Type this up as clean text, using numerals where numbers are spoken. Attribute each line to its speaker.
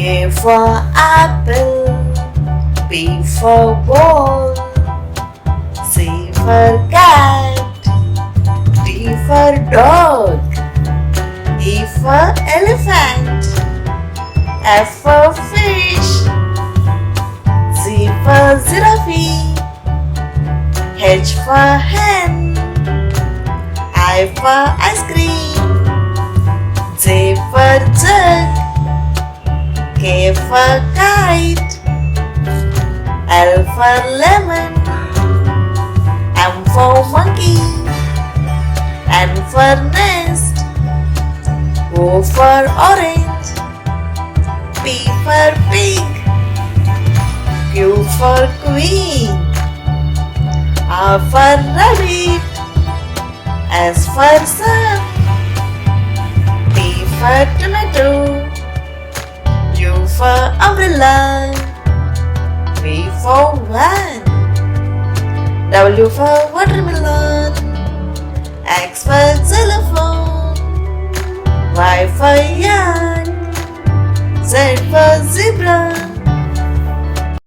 Speaker 1: A for apple, B for ball, C for cat, D for dog, E for elephant, F for fish, Z for giraffe, H for hen, I for ice cream, J for jug, K for kite, L for lemon, M for monkey, N for nest, O for orange, P for pig, Q for queen, R for rabbit, S for sun, T for tomato, U for umbrella, V for van, W for watermelon, X for xylophone, Y for